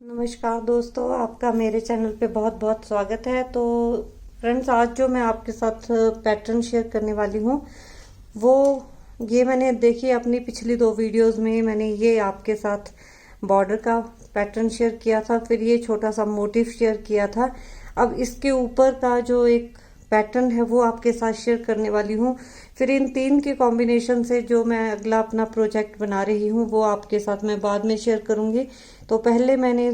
नमस्कार दोस्तों, आपका मेरे चैनल पे बहुत बहुत स्वागत है। तो फ्रेंड्स, आज जो मैं आपके साथ पैटर्न शेयर करने वाली हूँ वो ये मैंने देखिए अपनी पिछली दो वीडियोस में मैंने ये आपके साथ बॉर्डर का पैटर्न शेयर किया था, फिर ये छोटा सा मोटिव शेयर किया था। अब इसके ऊपर का जो एक पैटर्न है वो आपके साथ शेयर करने वाली हूँ। फिर इन तीन के कॉम्बिनेशन से जो मैं अगला अपना प्रोजेक्ट बना रही हूँ वो आपके साथ मैं बाद में शेयर करूँगी। तो पहले मैंने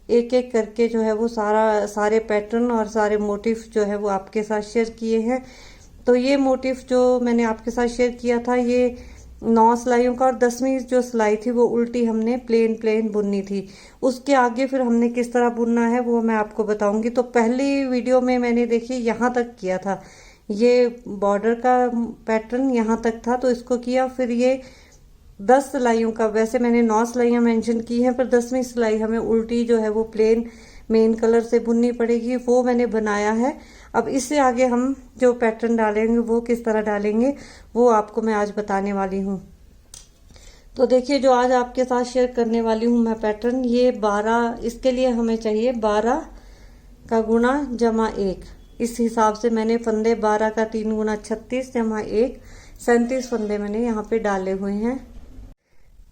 एक एक करके जो है वो सारे पैटर्न और सारे मोटिव जो है वो आपके साथ शेयर किए हैं। तो ये मोटिव जो मैंने आपके साथ शेयर किया था ये 9 सिलाइयों का, और 10वीं जो सिलाई थी वो उल्टी हमने प्लेन प्लेन बुननी थी। उसके आगे फिर हमने किस तरह बुनना है वो मैं आपको बताऊंगी। तो पहली वीडियो में मैंने देखिए यहाँ तक किया था, ये बॉर्डर का पैटर्न यहाँ तक था तो इसको किया। फिर ये 10 सिलाइयों का, वैसे मैंने 9 सिलाइयाँ मेंशन की हैं, पर 10वीं सिलाई हमें उल्टी जो है वो प्लेन मेन कलर से बुननी पड़ेगी, वो मैंने बनाया है। अब इससे आगे हम जो पैटर्न डालेंगे वो किस तरह डालेंगे वो आपको मैं आज बताने वाली हूँ। तो देखिए, जो आज आपके साथ शेयर करने वाली हूँ मैं पैटर्न, ये 12, इसके लिए हमें चाहिए 12 का गुणा जमा 1। इस हिसाब से मैंने फंदे 12 का 3 गुना 36 जमा 1, 37 फंदे मैंने यहाँ पे डाले हुए हैं।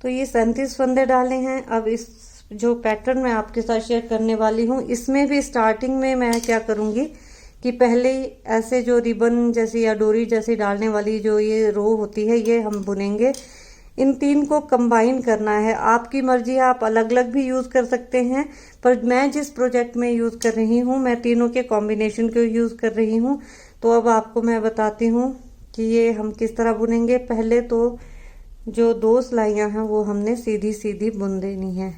तो ये 37 फंदे डाले हैं। अब इस जो पैटर्न मैं आपके साथ शेयर करने वाली हूँ इसमें भी स्टार्टिंग में मैं क्या करूँगी कि पहले ऐसे जो रिबन जैसी या डोरी जैसी डालने वाली जो ये रो होती है ये हम बुनेंगे। इन तीन को कंबाइन करना है। आपकी मर्जी है, आप अलग अलग भी यूज़ कर सकते हैं, पर मैं जिस प्रोजेक्ट में यूज़ कर रही हूँ मैं तीनों के कॉम्बिनेशन को यूज़ कर रही हूँ। तो अब आपको मैं बताती हूँ कि ये हम किस तरह बुनेंगे। पहले तो जो 2 सिलाइयाँ हैं वो हमने सीधी सीधी बुन देनी है।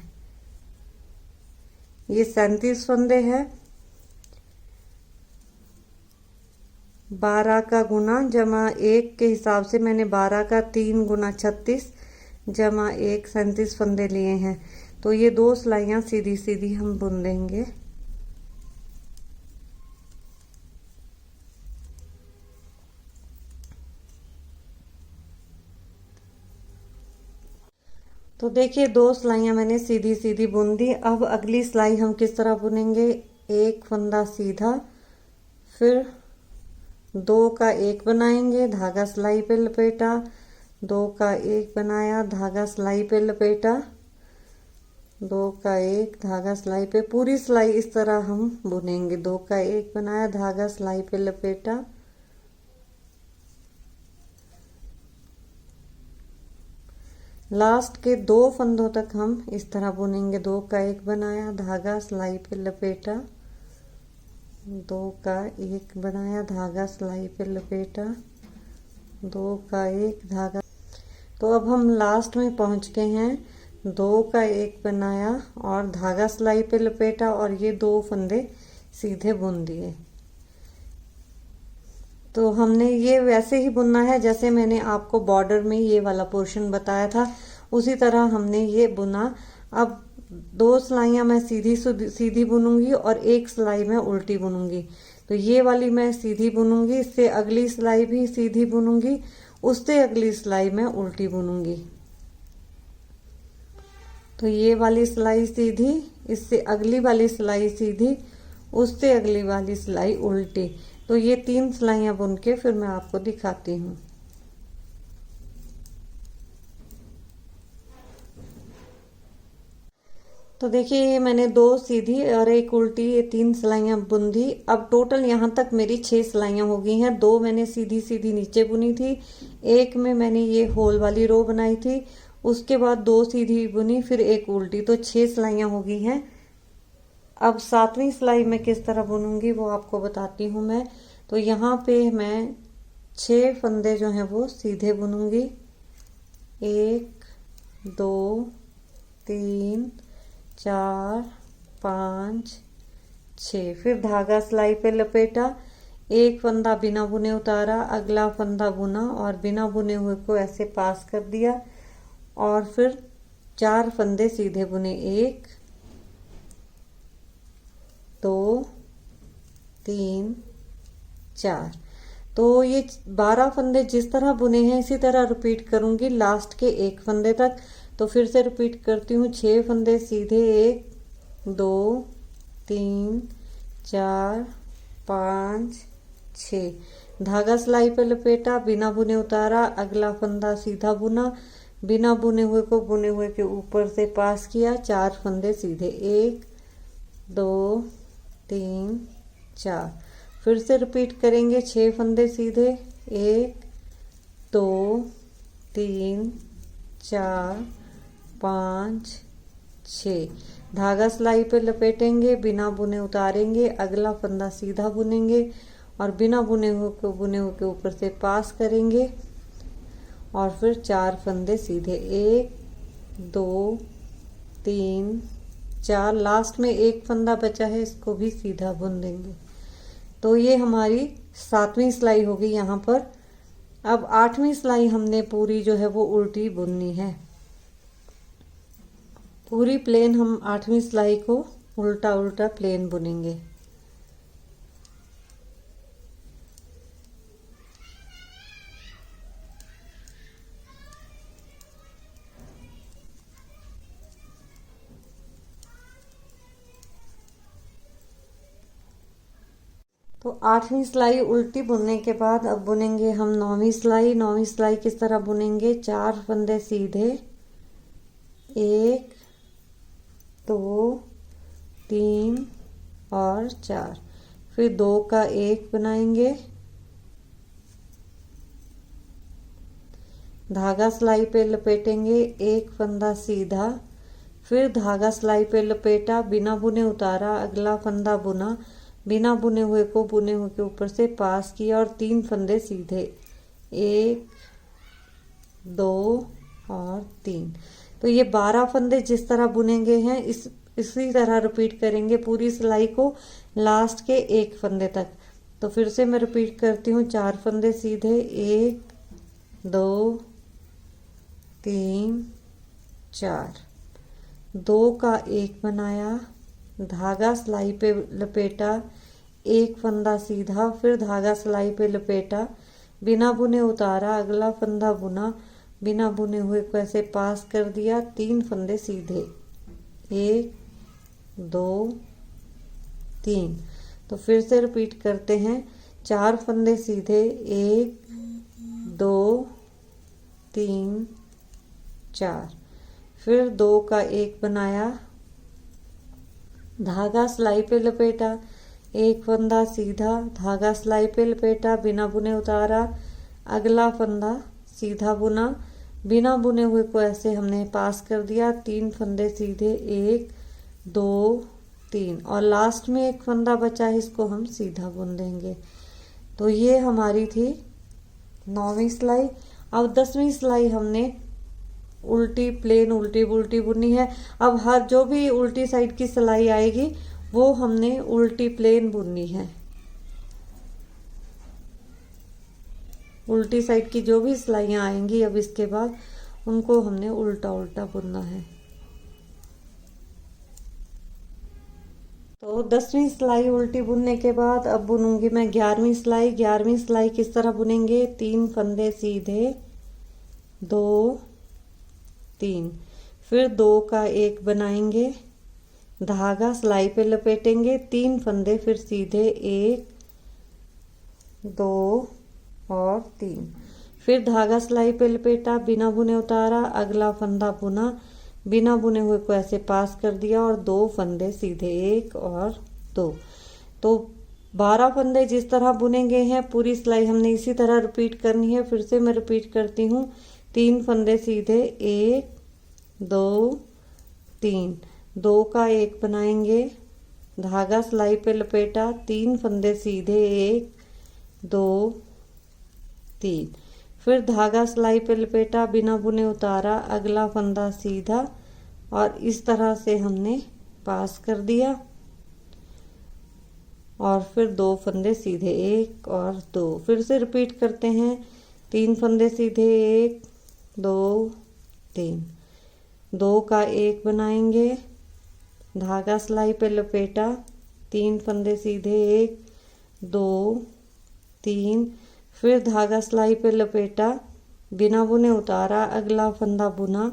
ये 37 फंदे हैं, 12 का गुना जमा 1 के हिसाब से मैंने 12 का 3 गुना 36 जमा 1, 37 फंदे लिए हैं। तो ये 2 सिलाइयाँ सीधी सीधी हम बुन देंगे। तो देखिए 2 सिलाइयाँ मैंने सीधी सीधी बुन दी। अब अगली सिलाई हम किस तरह बुनेंगे, एक फंदा सीधा, फिर 2 का 1 बनाएंगे, धागा सिलाई पे लपेटा, 2 का 1 बनाया, धागा सिलाई पे लपेटा, 2 का 1 धागा सिलाई पे, पूरी सिलाई इस तरह हम बुनेंगे। 2 का 1 बनाया, धागा सिलाई पे लपेटा, लास्ट के 2 फंदों तक हम इस तरह बुनेंगे। 2 का 1 बनाया, धागा सिलाई पे लपेटा, 2 का 1 बनाया, धागा सिलाई पे लपेटा, 2 का 1 धागा। तो अब हम लास्ट में पहुंच गए हैं। 2 का 1 बनाया और धागा सिलाई पे लपेटा और ये 2 फंदे सीधे बुन दिए। तो हमने ये वैसे ही बुनना है जैसे मैंने आपको बॉर्डर में ये वाला पोर्शन बताया था, उसी तरह हमने ये बुना। अब 2 सिलाइयाँ मैं सीधी सीधी बुनूंगी और 1 सिलाई मैं उल्टी बुनूंगी। तो ये वाली मैं सीधी बुनूंगी, इससे अगली सिलाई भी सीधी बुनूंगी, उससे अगली सिलाई मैं उल्टी बुनूंगी। तो ये वाली सिलाई सीधी, इससे अगली वाली सिलाई सीधी, उससे अगली वाली सिलाई उल्टी। तो ये 3 सिलाइयाँ बुन के फिर मैं आपको दिखाती हूँ। तो देखिए, ये मैंने 2 सीधी और 1 उल्टी, ये 3 सिलाइयाँ बुन दी। अब टोटल यहाँ तक मेरी 6 सिलाइयाँ हो गई हैं। 2 मैंने सीधी सीधी नीचे बुनी थी, 1 में मैंने ये होल वाली रो बनाई थी, उसके बाद 2 सीधी बुनी, फिर 1 उल्टी, तो 6 सिलाइयाँ हो गई हैं। अब 7वीं सिलाई में किस तरह बुनूंगी वो आपको बताती हूँ मैं। तो यहाँ पे मैं 6 फंदे जो हैं वो सीधे बुनूंगी, 1 2 3 4 5 6, फिर धागा सिलाई पे लपेटा, 1 फंदा बिना बुने उतारा, अगला फंदा बुना और बिना बुने हुए को ऐसे पास कर दिया, और फिर 4 फंदे सीधे बुने, 1 2 3 4। तो ये 12 फंदे जिस तरह बुने हैं इसी तरह रिपीट करूंगी लास्ट के 1 फंदे तक। तो फिर से रिपीट करती हूँ, 6 फंदे सीधे, 1 2 3 4 5 6। धागा सिलाई पे लपेटा, बिना बुने उतारा, अगला फंदा सीधा बुना, बिना बुने हुए को बुने हुए के ऊपर से पास किया, 4 फंदे सीधे, 1 2 3 4। फिर से रिपीट करेंगे, 6 फंदे सीधे, 1 2 3 4 5 6। धागा सिलाई पे लपेटेंगे, बिना बुने उतारेंगे, अगला फंदा सीधा बुनेंगे और बिना बुने हुए के ऊपर से पास करेंगे और फिर 4 फंदे सीधे, 1 2 3 4। लास्ट में एक फंदा बचा है, इसको भी सीधा बुन देंगे। तो ये हमारी 7वीं सिलाई होगी यहाँ पर। अब 8वीं सिलाई हमने पूरी जो है वो उल्टी बुननी है। पूरी प्लेन हम 8वीं सिलाई को उल्टा उल्टा प्लेन बुनेंगे। तो 8वीं सिलाई उल्टी बुनने के बाद अब बुनेंगे हम 9वीं सिलाई। 9वीं सिलाई किस तरह बुनेंगे, 4 फंदे सीधे, 1 2 3 और 4। फिर 2 का 1 बनाएंगे, धागा सिलाई पे लपेटेंगे, 1 फंदा सीधा, फिर धागा सिलाई पे लपेटा, बिना बुने उतारा, अगला फंदा बुना, बिना बुने हुए को बुने हुए के ऊपर से पास किया और 3 फंदे सीधे, 1 2 और 3। तो ये 12 फंदे जिस तरह बुनेंगे हैं इसी तरह रिपीट करेंगे पूरी सिलाई को लास्ट के 1 फंदे तक। तो फिर से मैं रिपीट करती हूँ, 4 फंदे सीधे, 1 2 3 4। 2 का 1 बनाया, धागा सिलाई पे लपेटा, 1 फंदा सीधा, फिर धागा सिलाई पे लपेटा, बिना बुने उतारा, अगला फंदा बुना, बिना बुने हुए को ऐसे पास कर दिया, 3 फंदे सीधे, 1 2 3। तो फिर से रिपीट करते हैं, 4 फंदे सीधे, 1 2 3 4। फिर 2 का 1 बनाया, धागा सिलाई पे लपेटा, 1 फंदा सीधा, धागा सिलाई पे लपेटा, बिना बुने उतारा, अगला फंदा सीधा बुना, बिना बुने हुए को ऐसे हमने पास कर दिया, 3 फंदे सीधे, 1 2 3 और लास्ट में 1 फंदा बचा है, इसको हम सीधा बुन देंगे। तो ये हमारी थी 9वीं सिलाई। अब 10वीं सिलाई हमने उल्टी प्लेन उल्टी उल्टी बुननी है। अब हर जो भी उल्टी साइड की सिलाई आएगी वो हमने उल्टी प्लेन बुननी है। उल्टी साइड की जो भी सिलाइयाँ आएंगी अब इसके बाद उनको हमने उल्टा उल्टा बुनना है। तो 10वीं सिलाई उल्टी बुनने के बाद अब बुनूंगी मैं 11वीं सिलाई। 11वीं सिलाई किस तरह बुनेंगे, 3 फंदे सीधे, 2 3, फिर 2 का 1 बनाएंगे, धागा सिलाई पे लपेटेंगे, 3 फंदे फिर सीधे, 1 2 और 3। फिर धागा सिलाई पे लपेटा, बिना बुने उतारा, अगला फंदा बुना, बिना बुने हुए को ऐसे पास कर दिया और 2 फंदे सीधे, 1 और 2। तो 12 फंदे जिस तरह बुनेंगे हैं पूरी सिलाई हमने इसी तरह रिपीट करनी है। फिर से मैं रिपीट करती हूँ, 3 फंदे सीधे, 1 2 3, 2 का 1 बनाएंगे, धागा सिलाई पे लपेटा, 3 फंदे सीधे, 1 2 3। फिर धागा सिलाई पे लपेटा, बिना बुने उतारा, अगला फंदा सीधा और इस तरह से हमने पास कर दिया और फिर 2 फंदे सीधे, 1 और 2। फिर से रिपीट करते हैं, 3 फंदे सीधे, 1 2 3, 2 का 1 बनाएंगे, धागा सिलाई पे लपेटा, 3 फंदे सीधे, 1 2 3। फिर धागा सिलाई पे लपेटा, बिना बुने उतारा, अगला फंदा बुना,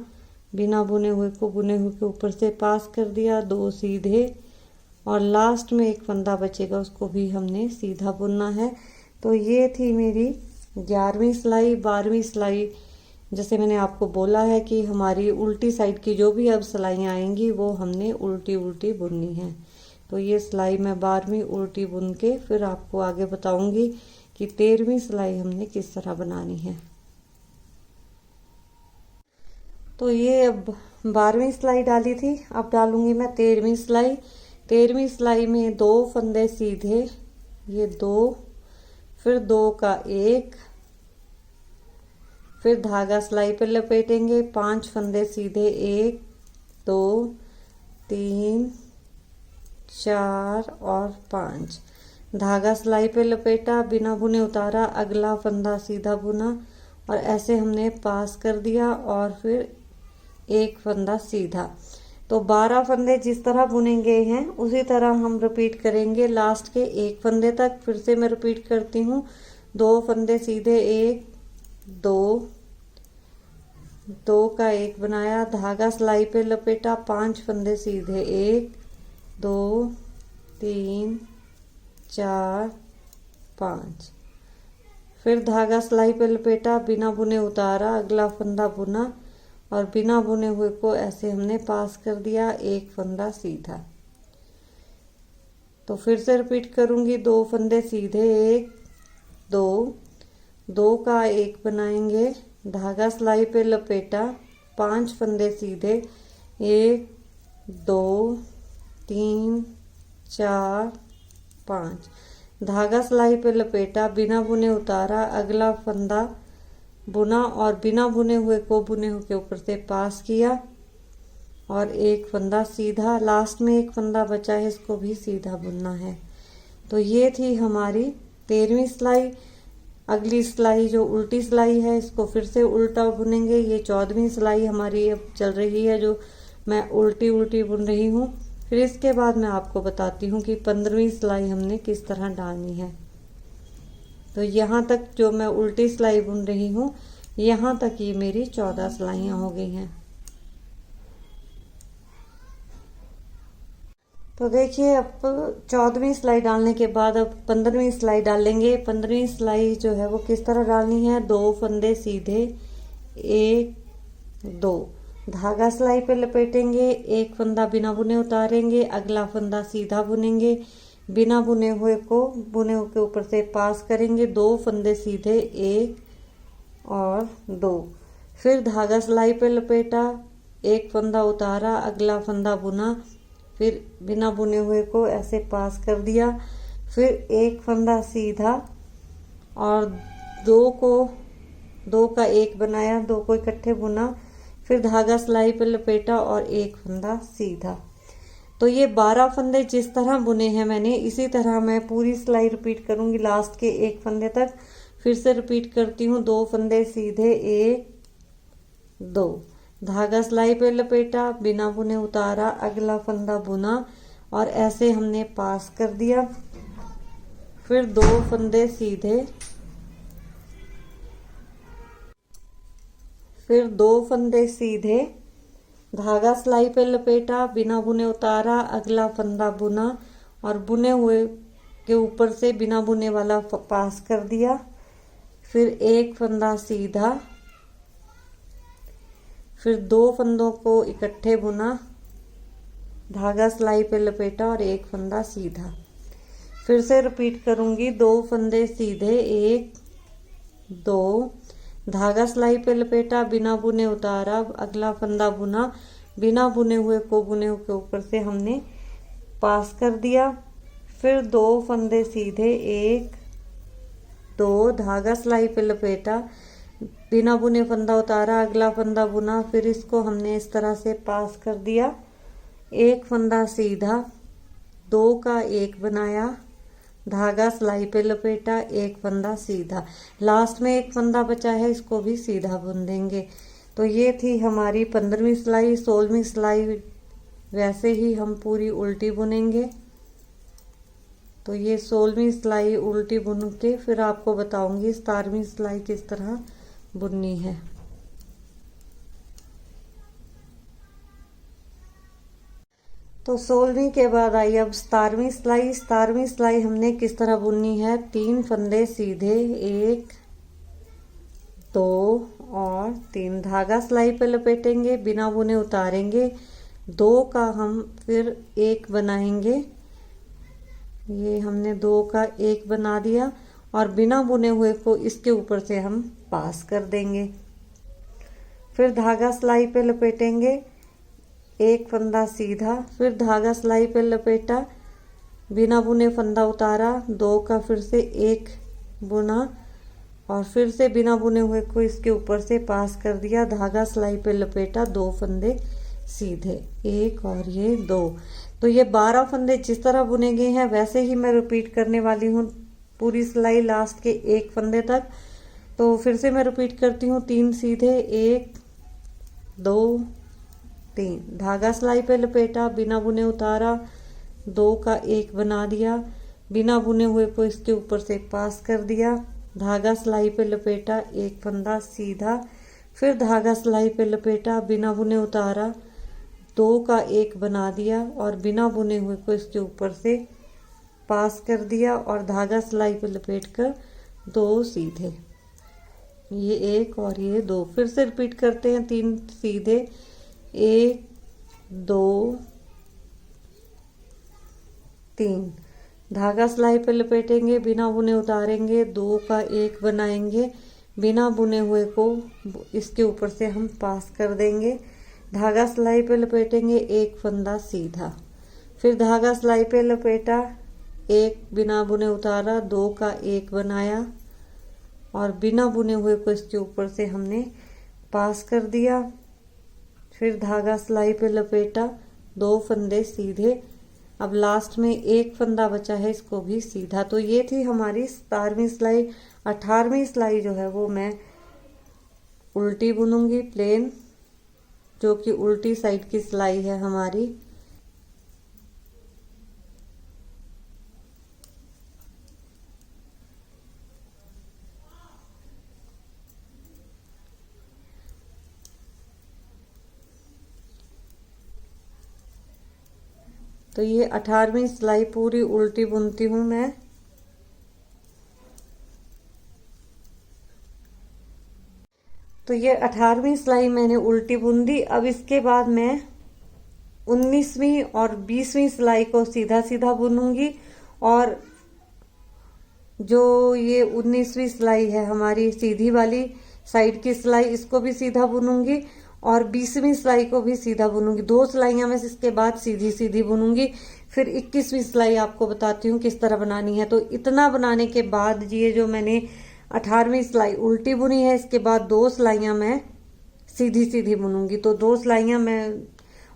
बिना बुने हुए को बुने हुए के ऊपर से पास कर दिया, 2 सीधे, और लास्ट में एक फंदा बचेगा उसको भी हमने सीधा बुनना है। तो ये थी मेरी 11वीं सिलाई। 12वीं सिलाई जैसे मैंने आपको बोला है कि हमारी उल्टी साइड की जो भी अब सिलाइयाँ आएंगी वो हमने उल्टी उल्टी बुननी है। तो ये सिलाई मैं 12वीं उल्टी बुन के फिर आपको आगे बताऊंगी कि 13वीं सिलाई हमने किस तरह बनानी है। तो ये अब 12वीं सिलाई डाली थी, अब डालूंगी मैं 13वीं सिलाई। 13वीं सिलाई में 2 फंदे सीधे, ये 2, फिर 2 का 1, फिर धागा सिलाई पे लपेटेंगे, 5 फंदे सीधे, 1 2 3 4 और 5, धागा सिलाई पे लपेटा, बिना बुने उतारा, अगला फंदा सीधा बुना और ऐसे हमने पास कर दिया और फिर एक फंदा सीधा। तो 12 फंदे जिस तरह बुने गए हैं उसी तरह हम रिपीट करेंगे लास्ट के एक फंदे तक। फिर से मैं रिपीट करती हूँ, 2 फंदे सीधे, 1 2, 2 का 1 बनाया, धागा सिलाई पे लपेटा, 5 फंदे सीधे, 1 2 3 4 5, फिर धागा सिलाई पे लपेटा, बिना बुने उतारा, अगला फंदा बुना और बिना बुने हुए को ऐसे हमने पास कर दिया, एक फंदा सीधा। तो फिर से रिपीट करूंगी, 2 फंदे सीधे, 1 2, 2 का 1 बनाएंगे, धागा सिलाई पे लपेटा, 5 फंदे सीधे, 1 2 3 4 5, धागा सिलाई पे लपेटा, बिना बुने उतारा, अगला फंदा बुना और बिना बुने हुए को बुने हुए के ऊपर से पास किया और एक फंदा सीधा। लास्ट में एक फंदा बचा है, इसको भी सीधा बुनना है। तो ये थी हमारी 13वीं सिलाई। अगली सिलाई जो उल्टी सिलाई है इसको फिर से उल्टा बुनेंगे। ये 14वीं सिलाई हमारी अब चल रही है जो मैं उल्टी उल्टी बुन रही हूँ। फिर इसके बाद मैं आपको बताती हूँ कि 15वीं सिलाई हमने किस तरह डालनी है। तो यहाँ तक जो मैं उल्टी सिलाई बुन रही हूँ, यहाँ तक ये मेरी 14 सिलाइयाँ हो गई हैं। तो देखिए अब 14वीं सिलाई डालने के बाद अब 15वीं सिलाई डालेंगे। 15वीं सिलाई जो है वो किस तरह डालनी है, 2 फंदे सीधे, 1 2, धागा सिलाई पे लपेटेंगे, एक फंदा बिना बुने उतारेंगे, अगला फंदा सीधा बुनेंगे, बिना बुने हुए को बुने हुए के ऊपर से पास करेंगे, 2 फंदे सीधे, 1 और 2, फिर धागा सिलाई पे लपेटा, एक फंदा उतारा, अगला फंदा बुना, फिर बिना बुने हुए को ऐसे पास कर दिया, फिर एक फंदा सीधा और 2 का 1 बनाया, 2 को इकट्ठे बुना, फिर धागा सिलाई पे लपेटा और एक फंदा सीधा। तो ये 12 फंदे जिस तरह बुने हैं मैंने, इसी तरह मैं पूरी सिलाई रिपीट करूंगी लास्ट के एक फंदे तक। फिर से रिपीट करती हूँ, 2 फंदे सीधे, 1 2, धागा सिलाई पे लपेटा, बिना बुने उतारा, अगला फंदा बुना और ऐसे हमने पास कर दिया। फिर 2 फंदे सीधे, फिर 2 फंदे सीधे, धागा सिलाई पे लपेटा, बिना बुने उतारा, अगला फंदा बुना और बुने हुए के ऊपर से बिना बुने वाला पास कर दिया, फिर एक फंदा सीधा, फिर 2 फंदों को इकट्ठे बुना, धागा सिलाई पे लपेटा और एक फंदा सीधा। फिर से रिपीट करूंगी, 2 फंदे सीधे, 1 2, धागा सिलाई पे लपेटा, बिना बुने उतारा, अगला फंदा बुना, बिना बुने हुए को बुने हुए के ऊपर से हमने पास कर दिया, फिर 2 फंदे सीधे, 1 2, धागा सिलाई पे लपेटा, बिना बुने फंदा उतारा, अगला फंदा बुना, फिर इसको हमने इस तरह से पास कर दिया, एक फंदा सीधा, 2 का 1 बनाया, धागा सिलाई पे लपेटा, एक फंदा सीधा। लास्ट में एक फंदा बचा है, इसको भी सीधा बुन देंगे। तो ये थी हमारी 15वीं सिलाई। 16वीं सिलाई वैसे ही हम पूरी उल्टी बुनेंगे। तो ये 16वीं सिलाई उल्टी बुन के फिर आपको बताऊंगी 17वीं सिलाई किस तरह बुननी है। तो 16वीं के बाद आई अब 17वीं सिलाई। 17वीं सिलाई हमने किस तरह बुननी है, 3 फंदे सीधे, 1 2 और 3 धागा सिलाई पे लपेटेंगे, बिना बुने उतारेंगे, 2 का हम फिर 1 बनाएंगे। ये हमने 2 का 1 बना दिया और बिना बुने हुए को इसके ऊपर से हम पास कर देंगे। फिर धागा सिलाई पे लपेटेंगे, 1 फंदा सीधा, फिर धागा सिलाई पे लपेटा, बिना बुने फंदा उतारा, 2 का फिर से 1 बुना और फिर से बिना बुने हुए को इसके ऊपर से पास कर दिया, धागा सिलाई पे लपेटा, 2 फंदे सीधे, 1 और ये 2। तो ये 12 फंदे जिस तरह बुने गए हैं वैसे ही मैं रिपीट करने वाली हूँ पूरी सिलाई लास्ट के 1 फंदे तक। तो फिर से मैं रिपीट करती हूँ, 3 सीधे, 1 2 3, धागा सिलाई पे लपेटा, बिना बुने उतारा, 2 का 1 बना दिया, बिना बुने हुए को इसके ऊपर से पास कर दिया, धागा सिलाई पे लपेटा, 1 फंदा सीधा, फिर धागा सिलाई पे लपेटा, बिना बुने उतारा, 2 का 1 बना दिया और बिना बुने हुए को इसके ऊपर से पास कर दिया और धागा सिलाई पे लपेट कर 2 सीधे, ये 1 और ये 2। फिर से रिपीट करते हैं, 3 सीधे, 1 2 3, धागा सिलाई पे लपेटेंगे, बिना बुने उतारेंगे, 2 का 1 बनाएंगे, बिना बुने हुए को इसके ऊपर से हम पास कर देंगे, धागा सिलाई पे लपेटेंगे, 1 फंदा सीधा, फिर धागा सिलाई पे लपेटा, 1 बिना बुने उतारा, 2 का 1 बनाया और बिना बुने हुए को इसके ऊपर से हमने पास कर दिया, फिर धागा सिलाई पे लपेटा, 2 फंदे सीधे, अब लास्ट में 1 फंदा बचा है, इसको भी सीधा। तो ये थी हमारी 17वीं सिलाई। 18वीं सिलाई जो है वो मैं उल्टी बुनूंगी, प्लेन, जो कि उल्टी साइड की सिलाई है हमारी। तो ये 18वीं सिलाई पूरी उल्टी बुनती हूँ मैं। तो ये 18वीं सिलाई मैंने उल्टी बुन दी। अब इसके बाद मैं 19वीं और 20वीं सिलाई को सीधा सीधा बुनूंगी और जो ये 19वीं सिलाई है हमारी सीधी वाली साइड की सिलाई, इसको भी सीधा बुनूंगी और 20वीं सिलाई को भी सीधा बुनूंगी। 2 सिलाइयां मैं इसके बाद सीधी सीधी बुनूंगी। फिर 21वीं सिलाई आपको बताती हूँ किस तरह बनानी है। तो इतना बनाने के बाद ये जो मैंने 18वीं सिलाई उल्टी बुनी है, इसके बाद 2 सिलाइयां मैं सीधी सीधी बुनूंगी। तो 2 सिलाइयां मैं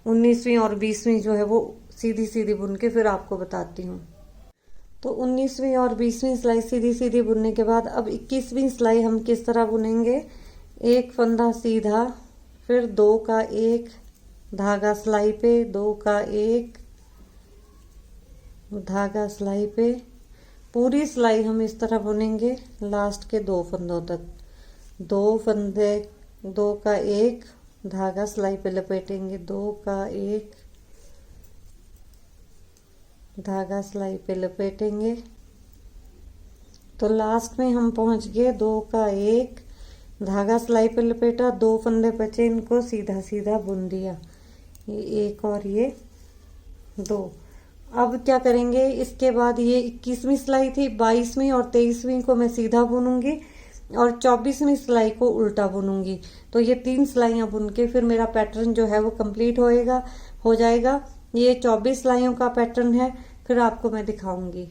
19वीं और 20वीं जो है वो सीधी सीधी बुन के फिर आपको बताती हूँ। तो 19वीं और 20वीं सिलाई सीधी सीधी बुनने के बाद अब 21वीं सिलाई हम किस तरह बुनेंगे, 1 फंदा सीधा, फिर 2 का 1, धागा सिलाई पे, 2 का 1, धागा सिलाई पे, पूरी सिलाई हम इस तरह बुनेंगे लास्ट के 2 फंदों तक। 2 फंदे, 2 का 1, धागा सिलाई पे लपेटेंगे, 2 का 1, धागा सिलाई पे लपेटेंगे। तो लास्ट में हम पहुंच गए, 2 का 1, धागा सिलाई पे लपेटा, 2 फंदे बचे, इनको सीधा सीधा बुन दिया, ये 1 और ये 2। अब क्या करेंगे, इसके बाद ये 21वीं सिलाई थी, 22वीं और 23वीं को मैं सीधा बुनूंगी और 24वीं सिलाई को उल्टा बुनूंगी। तो ये 3 सिलाइयां बुन के फिर मेरा पैटर्न जो है वो कंप्लीट हो जाएगा। ये 24 सिलाइयों का पैटर्न है, फिर आपको मैं दिखाऊंगी।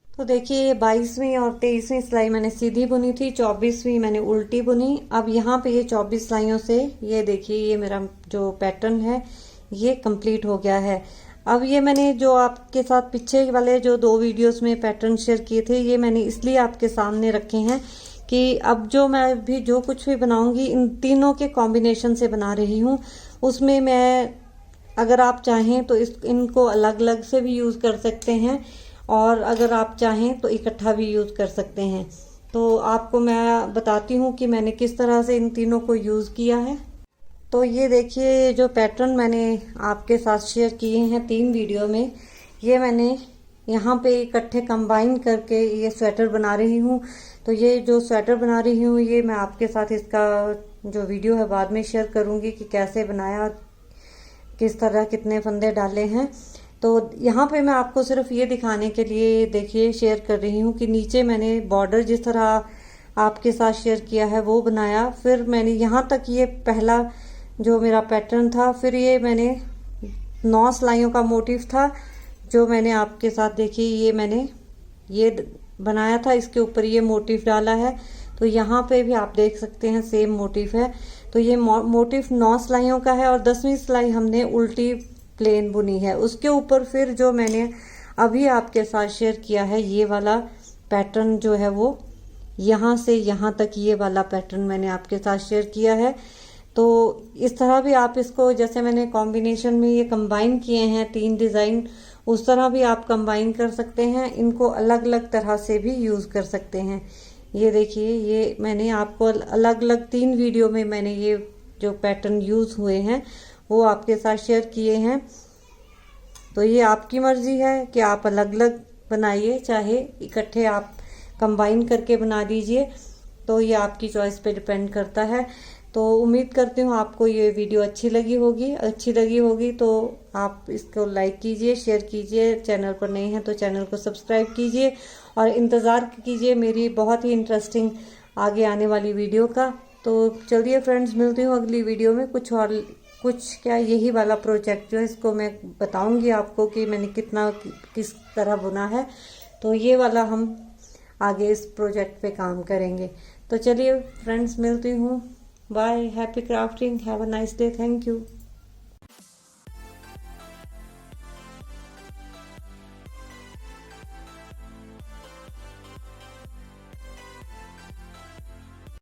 तो देखिए ये 22वीं और 23वीं सिलाई मैंने सीधी बुनी थी, 24वीं मैंने उल्टी बुनी। अब यहाँ पे ये 24 सिलाइयों से ये देखिए ये मेरा जो पैटर्न है ये कंप्लीट हो गया है। अब ये मैंने जो आपके साथ पीछे वाले जो 2 वीडियोस में पैटर्न शेयर किए थे, ये मैंने इसलिए आपके सामने रखे हैं कि अब जो मैं भी जो कुछ भी बनाऊंगी इन तीनों के कॉम्बिनेशन से बना रही हूँ। उसमें मैं अगर आप चाहें तो इनको अलग अलग से भी यूज कर सकते हैं और अगर आप चाहें तो इकट्ठा भी यूज कर सकते हैं। तो आपको मैं बताती हूँ कि मैंने किस तरह से इन तीनों को यूज किया है। तो ये देखिए जो पैटर्न मैंने आपके साथ शेयर किए हैं 3 वीडियो में, ये मैंने यहाँ पे इकट्ठे कंबाइन करके ये स्वेटर बना रही हूँ। तो ये जो स्वेटर बना रही हूँ ये मैं आपके साथ इसका जो वीडियो है बाद में शेयर करूँगी कि कैसे बनाया, किस तरह कितने फंदे डाले हैं। तो यहाँ पे मैं आपको सिर्फ ये दिखाने के लिए देखिए शेयर कर रही हूँ कि नीचे मैंने बॉर्डर जिस तरह आपके साथ शेयर किया है वो बनाया। फिर मैंने यहाँ तक ये पहला जो मेरा पैटर्न था, फिर ये मैंने 9 सिलाइयों का मोटिव था जो मैंने आपके साथ देखिए ये मैंने ये बनाया था, इसके ऊपर ये मोटिव डाला है। तो यहाँ पे भी आप देख सकते हैं सेम मोटिव है। तो ये मोटिव 9 सिलाइयों का है और 10वीं सिलाई हमने उल्टी प्लेन बुनी है। उसके ऊपर फिर जो मैंने अभी आपके साथ शेयर किया है ये वाला पैटर्न जो है वो यहाँ से यहाँ तक ये वाला पैटर्न मैंने आपके साथ शेयर किया है। तो इस तरह भी आप इसको, जैसे मैंने कॉम्बिनेशन में ये कंबाइन किए हैं 3 डिज़ाइन, उस तरह भी आप कंबाइन कर सकते हैं। इनको अलग अलग तरह से भी यूज़ कर सकते हैं। ये देखिए ये मैंने आपको अलग अलग 3 वीडियो में मैंने ये जो पैटर्न यूज़ हुए हैं वो आपके साथ शेयर किए हैं। तो ये आपकी मर्जी है कि आप अलग अलग बनाइए, चाहे इकट्ठे आप कंबाइन करके बना दीजिए। तो ये आपकी चॉइस पे डिपेंड करता है। तो उम्मीद करती हूँ आपको ये वीडियो अच्छी लगी होगी। तो आप इसको लाइक कीजिए, शेयर कीजिए, चैनल पर नए हैं तो चैनल को सब्सक्राइब कीजिए और इंतज़ार कीजिए मेरी बहुत ही इंटरेस्टिंग आगे आने वाली वीडियो का। तो चलिए फ्रेंड्स, मिलती हूँ अगली वीडियो में। कुछ क्या यही वाला प्रोजेक्ट जो है इसको मैं बताऊंगी आपको कि मैंने किस तरह बुना है। तो ये वाला हम आगे इस प्रोजेक्ट पे काम करेंगे। तो चलिए फ्रेंड्स, मिलती हूँ। Bye, happy crafting, have a nice day, thank you.